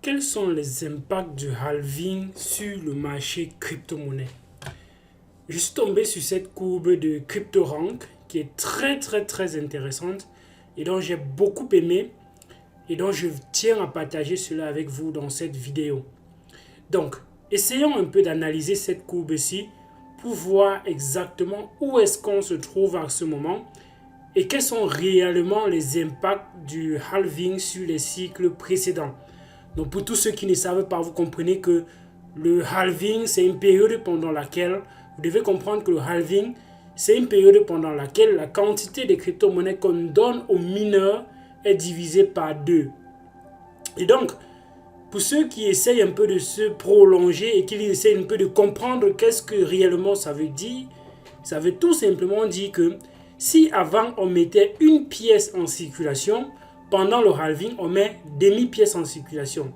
Quels sont les impacts du halving sur le marché crypto-monnaie? Je suis tombé sur cette courbe de CryptoRank qui est très intéressante et dont j'ai beaucoup aimé et dont je tiens à partager cela avec vous dans cette vidéo. Donc, essayons un peu d'analyser cette courbe-ci pour voir exactement où est-ce qu'on se trouve à ce moment et quels sont réellement les impacts du halving sur les cycles précédents. Donc pour tous ceux qui ne savent pas, vous comprenez que le halving, c'est une période pendant laquelle, vous devez comprendre que le halving, c'est une période pendant laquelle la quantité de crypto-monnaies qu'on donne aux mineurs est divisée par 2. Et donc, pour ceux qui essayent un peu de se prolonger et qui essayent un peu de comprendre qu'est-ce que réellement ça veut dire, ça veut tout simplement dire que si avant on mettait une pièce en circulation, pendant le halving, on met demi-pièce en circulation.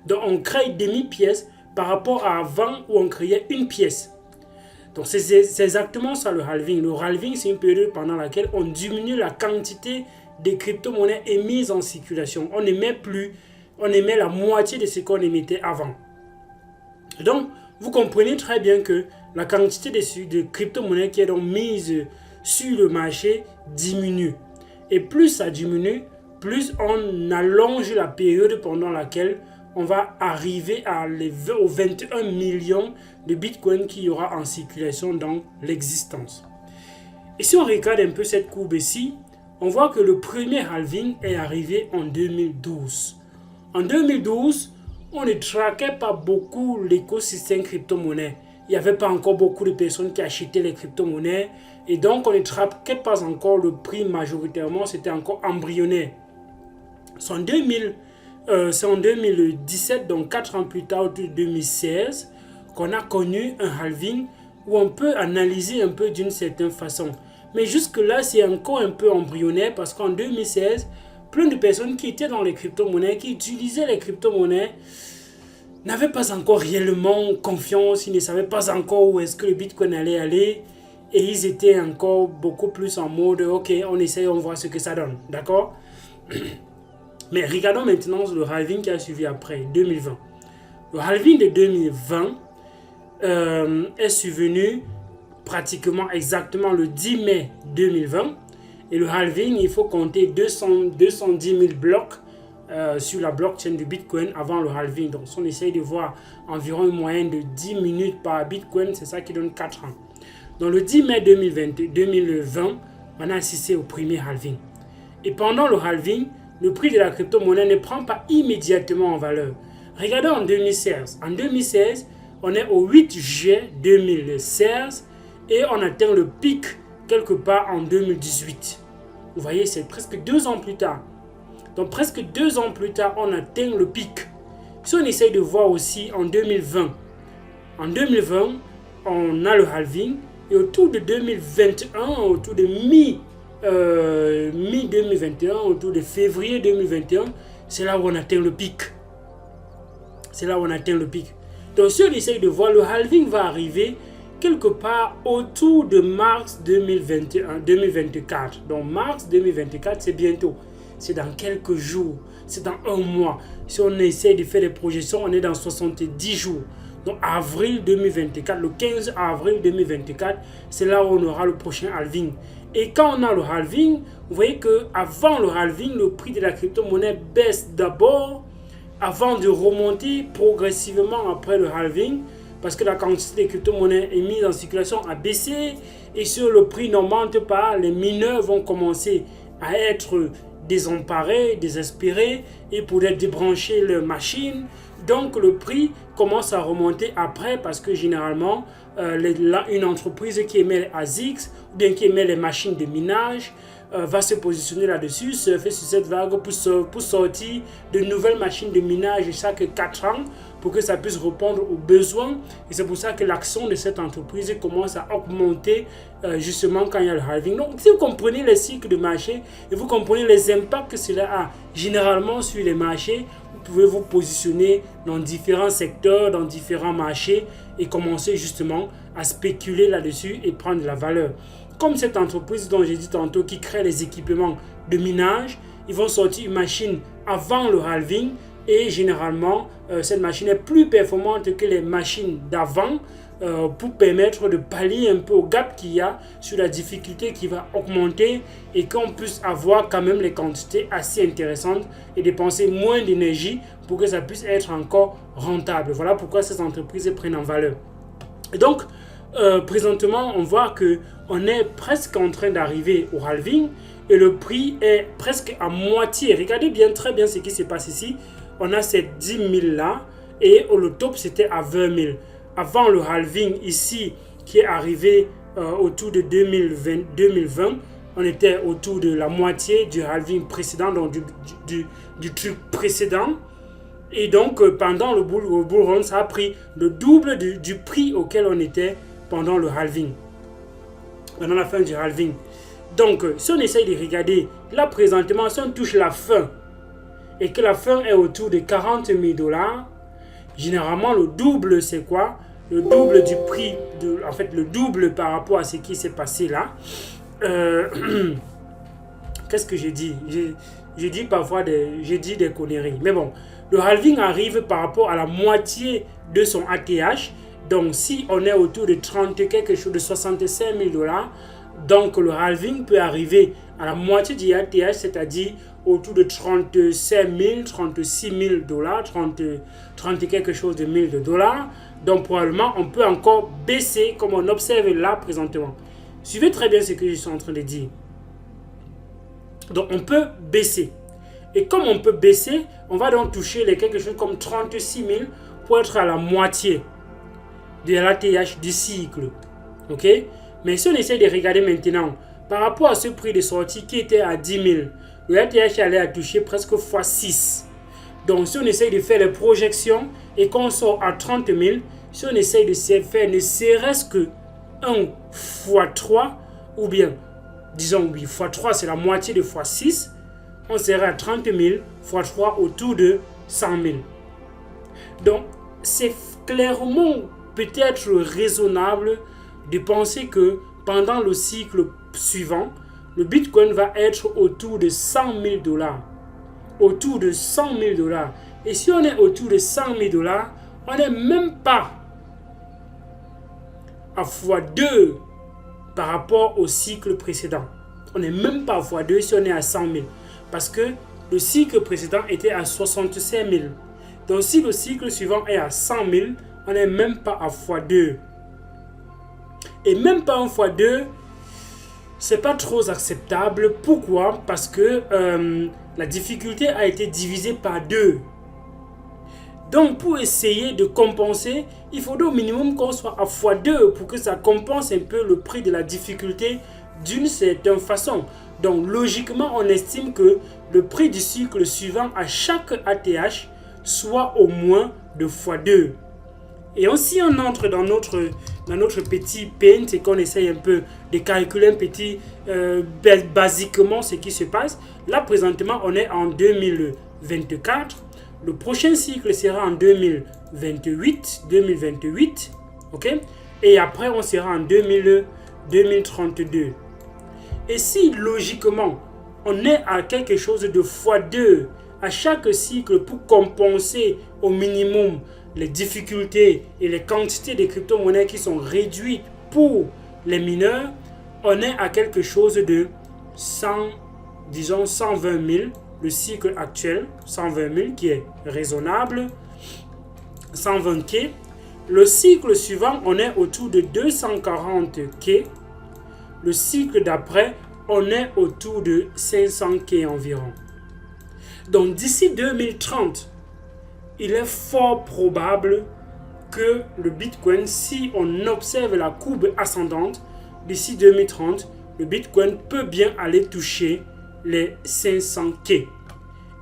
Donc on crée demi-pièce par rapport à avant où on créait une pièce. Donc c'est exactement ça le halving. Le halving, c'est une période pendant laquelle on diminue la quantité de crypto-monnaies émises en circulation. On émet la moitié de ce qu'on émettait avant. Donc vous comprenez très bien que la quantité de crypto-monnaies qui est donc mise sur le marché diminue. Et plus ça diminue, plus on allonge la période pendant laquelle on va arriver aux 21 millions de bitcoins qu'il y aura en circulation dans l'existence. Et si on regarde un peu cette courbe-ci, on voit que le premier halving est arrivé en 2012. En 2012, on ne traquait pas beaucoup l'écosystème crypto-monnaie. Il n'y avait pas encore beaucoup de personnes qui achetaient les crypto-monnaies et donc on ne traquait pas encore le prix majoritairement, c'était encore embryonnaire. C'est en 2017, donc 4 ans plus tard, 2016, qu'on a connu un halving où on peut analyser un peu d'une certaine façon. Mais jusque-là, c'est encore un peu embryonnaire parce qu'en 2016, plein de personnes qui étaient dans les crypto-monnaies, qui utilisaient les crypto-monnaies, n'avaient pas encore réellement confiance, ils ne savaient pas encore où est-ce que le Bitcoin allait aller et ils étaient encore beaucoup plus en mode ok, on essaye, on voit ce que ça donne, d'accord? Mais regardons maintenant le halving qui a suivi après, 2020. Le halving de 2020 est survenu pratiquement exactement le 10 mai 2020 et le halving, il faut compter 210 000 blocs sur la blockchain du Bitcoin avant le halving. Donc, si on essaye de voir environ une moyenne de 10 minutes par Bitcoin, c'est ça qui donne 4 ans. Donc, le 10 mai 2020, on a assisté au premier halving. Et pendant le halving, le prix de la crypto-monnaie ne prend pas immédiatement en valeur. Regardez en 2016. En 2016, on est au 8 juillet 2016 et on atteint le pic quelque part en 2018. Vous voyez, c'est presque 2 ans plus tard. Donc presque 2 ans plus tard, on atteint le pic. Si on essaye de voir aussi en 2020, on a le halving et autour de 2021, autour de mi-2021, autour de février 2021, c'est là où on atteint le pic. Donc si on essaye de voir, le halving va arriver quelque part autour de mars 2024. Donc mars 2024, c'est bientôt. C'est dans quelques jours, c'est dans un mois. Si on essaie de faire des projections, on est dans 70 jours. Donc avril 2024, le 15 avril 2024, c'est là où on aura le prochain halving. Et quand on a le halving, vous voyez qu'avant le halving, le prix de la crypto-monnaie baisse d'abord avant de remonter progressivement après le halving parce que la quantité de crypto-monnaies émises en circulation a baissé et si le prix n'augmente pas, les mineurs vont commencer à être désemparés, désespérés et pourraient débrancher leurs machines. Donc le prix commence à remonter après parce que généralement une entreprise qui émet les ASICs ou bien qui émet les machines de minage va se positionner là-dessus, surfer sur cette vague pour sortir de nouvelles machines de minage chaque 4 ans pour que ça puisse répondre aux besoins. Et c'est pour ça que l'action de cette entreprise commence à augmenter justement quand il y a le halving. Donc si vous comprenez les cycles de marché et vous comprenez les impacts que cela a généralement sur les marchés, vous pouvez vous positionner dans différents secteurs, dans différents marchés et commencer justement à spéculer là-dessus et prendre de la valeur. Comme cette entreprise dont j'ai dit tantôt qui crée les équipements de minage, ils vont sortir une machine avant le halving Et généralement, cette machine est plus performante que les machines d'avant pour permettre de pallier un peu au gap qu'il y a sur la difficulté qui va augmenter et qu'on puisse avoir quand même les quantités assez intéressantes et dépenser moins d'énergie pour que ça puisse être encore rentable. Voilà pourquoi ces entreprises prennent en valeur. Et donc, présentement, on voit qu'on est presque en train d'arriver au halving et le prix est presque à moitié. Regardez bien, très bien ce qui se passe ici. On a ces 10 000 là et le top c'était à 20 000. Avant le halving ici qui est arrivé autour de 2020, on était autour de la moitié du halving précédent, donc du truc précédent. Et donc pendant le bull run, ça a pris le double du prix auquel on était pendant le halving, pendant la fin du halving. Donc si on essaye de regarder là présentement, si on touche la fin et que la fin est autour de 40 000 $, généralement le double c'est quoi? Le double du prix, en fait le double par rapport à ce qui s'est passé là. Qu'est-ce que j'ai dit? J'ai dit parfois j'ai dit des conneries. Mais bon, le halving arrive par rapport à la moitié de son ATH. Donc si on est autour de 30 quelque chose, de 65 000 $, donc le halving peut arriver à la moitié du ATH, c'est-à-dire autour de 35 000, 36 000 $, 30 quelque chose de 1000 $. Donc probablement on peut encore baisser comme on observe là présentement. Suivez très bien ce que je suis en train de dire. Donc on peut baisser. Et comme on peut baisser, on va donc toucher les quelque chose comme 36 000 pour être à la moitié de l'ATH du cycle. Ok? Mais si on essaie de regarder maintenant, par rapport à ce prix de sortie qui était à 10 000, le ATH allait à toucher presque x6. Donc si on essaie de faire les projections et qu'on sort à 30 000, si on essaie de faire ne serait-ce que 1 x3, ou bien, disons oui, x3 c'est la moitié de x6, on serait à 30 000 x3 autour de 100 000. Donc c'est clairement peut-être raisonnable de penser que pendant le cycle suivant, le Bitcoin va être autour de 100 000 $. Autour de 100 000 $. Et si on est autour de 100 000 $, on n'est même pas à x2 par rapport au cycle précédent. On n'est même pas à x2 si on est à 100 000. Parce que le cycle précédent était à 65 000. Donc si le cycle suivant est à 100 000, on n'est même pas à x2. Et même pas en x2, c'est pas trop acceptable. Pourquoi? Parce que la difficulté a été divisée par 2. Donc pour essayer de compenser, il faudrait au minimum qu'on soit à x2 pour que ça compense un peu le prix de la difficulté d'une certaine façon. Donc logiquement, on estime que le prix du cycle suivant à chaque ATH soit au moins de x2. Et si on entre dans notre petit paint et qu'on essaye un peu de calculer un petit basiquement ce qui se passe, là présentement on est en 2024, le prochain cycle sera en 2028, ok? Et après on sera en 2032. Et si logiquement on est à quelque chose de x2 à chaque cycle pour compenser au minimum les difficultés et les quantités de crypto-monnaies qui sont réduites pour les mineurs, on est à quelque chose de 120 000, le cycle actuel, 120 000 qui est raisonnable, 120 K. Le cycle suivant, on est autour de 240 K. Le cycle d'après, on est autour de 500 K environ. Donc d'ici 2030, il est fort probable que le Bitcoin, si on observe la courbe ascendante, d'ici 2030, le Bitcoin peut bien aller toucher les 500 K.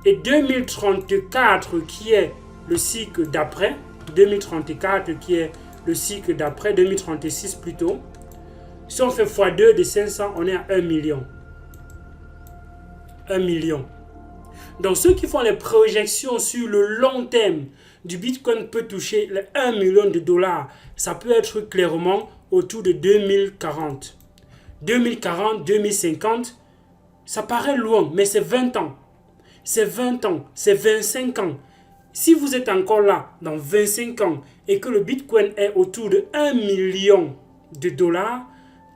Et 2034, qui est le cycle d'après, 2034 qui est le cycle d'après, 2036 plutôt, si on fait x2 de 500, on est à 1 million. 1 million. Donc ceux qui font les projections sur le long terme du Bitcoin peut toucher les 1 million de $. Ça peut être clairement autour de 2040. 2040, 2050, ça paraît loin, mais c'est 20 ans. C'est 20 ans, c'est 25 ans. Si vous êtes encore là dans 25 ans et que le Bitcoin est autour de 1 million de dollars,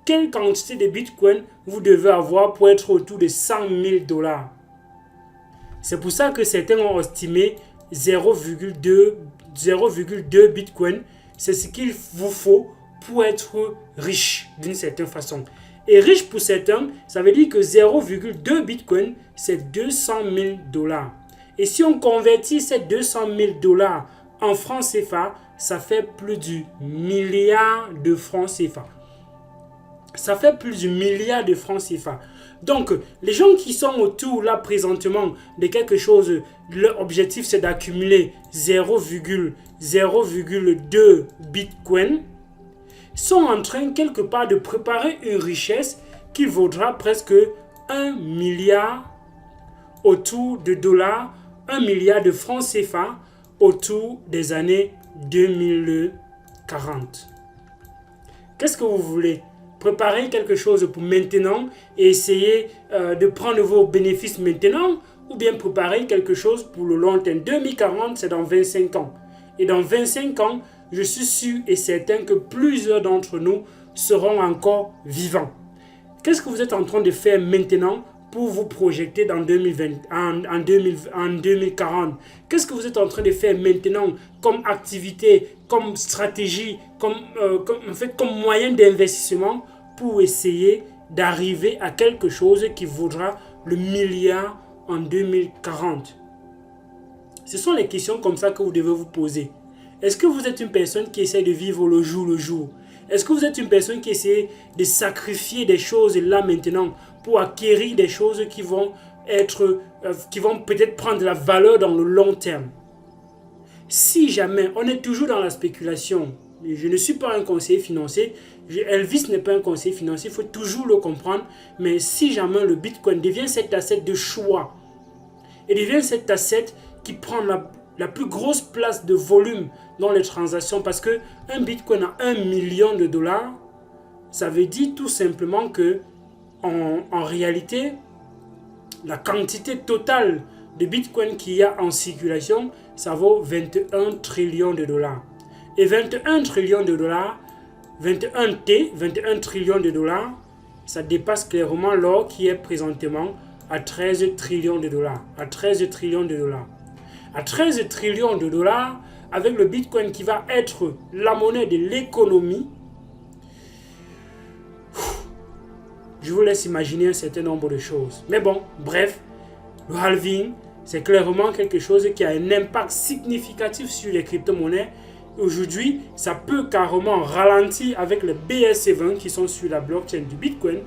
quelle quantité de Bitcoin vous devez avoir pour être autour de 100 000 dollars? C'est pour ça que certains ont estimé 0,2 Bitcoin. C'est ce qu'il vous faut pour être riche d'une certaine façon. Et riche pour certains, ça veut dire que 0,2 Bitcoin, c'est 200 000 dollars. Et si on convertit ces 200 000 dollars en francs CFA, ça fait plus du milliard de francs CFA. Ça fait plus du milliard de francs CFA. Donc, les gens qui sont autour là présentement de quelque chose, leur objectif c'est d'accumuler 0,2 Bitcoin, sont en train quelque part de préparer une richesse qui vaudra presque 1 milliard autour de dollars, 1 milliard de francs CFA autour des années 2040. Qu'est-ce que vous voulez? Préparer quelque chose pour maintenant et essayer de prendre vos bénéfices maintenant, ou bien préparer quelque chose pour le long terme? 2040, c'est dans 25 ans. Et dans 25 ans, je suis sûr et certain que plusieurs d'entre nous seront encore vivants. Qu'est-ce que vous êtes en train de faire maintenant pour vous projeter dans 2040? Qu'est-ce que vous êtes en train de faire maintenant comme activité, comme stratégie, comme moyen d'investissement pour essayer d'arriver à quelque chose qui vaudra le milliard en 2040? Ce sont les questions comme ça que vous devez vous poser. Est-ce que vous êtes une personne qui essaie de vivre le jour le jour? Est-ce que vous êtes une personne qui essaie de sacrifier des choses là maintenant pour acquérir des choses qui vont peut-être prendre de la valeur dans le long terme? Si jamais on est toujours dans la spéculation, je ne suis pas un conseiller financier, Elvis n'est pas un conseiller financier, il faut toujours le comprendre, mais si jamais le Bitcoin devient cet asset de choix, et devient cet asset qui prend la plus grosse place de volume dans les transactions, parce que un Bitcoin à 1 million de dollars, ça veut dire tout simplement que en réalité, la quantité totale de Bitcoin qu'il y a en circulation, ça vaut 21 trillions de dollars. Et 21 trillions de dollars, 21 trillions de dollars, ça dépasse clairement l'or qui est présentement à 13 trillions de dollars. À 13 trillions de dollars. À 13 trillions de dollars, avec le Bitcoin qui va être la monnaie de l'économie, je vous laisse imaginer un certain nombre de choses. Mais bon, bref, le halving, c'est clairement quelque chose qui a un impact significatif sur les crypto-monnaies. Aujourd'hui, ça peut carrément ralentir avec les BSC20 qui sont sur la blockchain du Bitcoin.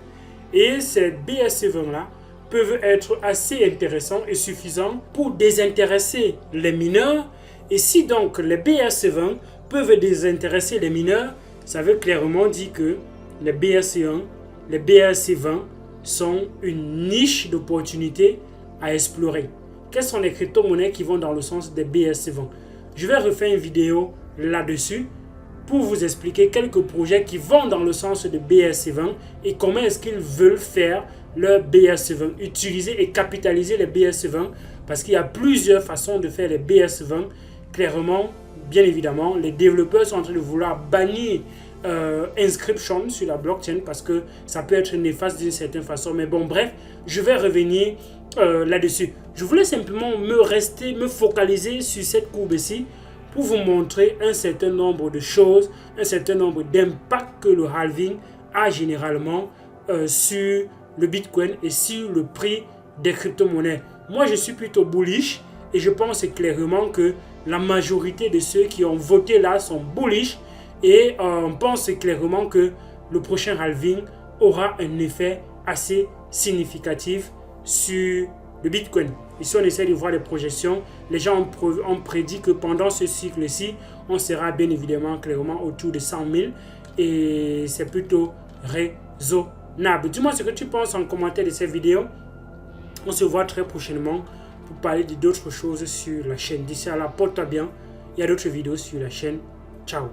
Et ces BSC20-là peuvent être assez intéressants et suffisants pour désintéresser les mineurs. Et si donc les BSC20 peuvent désintéresser les mineurs, ça veut clairement dire que les BSC1, les BSC20 sont une niche d'opportunités à explorer. Quelles sont les crypto-monnaies qui vont dans le sens des BSC20? Je vais refaire une vidéo là-dessus pour vous expliquer quelques projets qui vont dans le sens de BSC20 et comment est-ce qu'ils veulent faire leur BSC20, utiliser et capitaliser les BSC20, parce qu'il y a plusieurs façons de faire les BSC20. Clairement, bien évidemment, les développeurs sont en train de vouloir bannir Inscription sur la blockchain parce que ça peut être néfaste d'une certaine façon. Mais bon, bref, je vais revenir là-dessus. Je voulais simplement me focaliser sur cette courbe-ci pour vous montrer un certain nombre de choses, un certain nombre d'impacts que le halving a généralement sur le Bitcoin et sur le prix des crypto-monnaies. Moi, je suis plutôt bullish et je pense clairement que la majorité de ceux qui ont voté là sont bullish et on pense clairement que le prochain halving aura un effet assez significatif sur le Bitcoin. Ici, on essaie de voir les projections. Les gens ont prédit que pendant ce cycle-ci, on sera bien évidemment clairement autour de 100 000 et c'est plutôt raisonnable. Dis-moi ce que tu penses en commentaire de cette vidéo. On se voit très prochainement pour parler d'autres choses sur la chaîne. D'ici là, porte-toi bien. Il y a d'autres vidéos sur la chaîne. Ciao.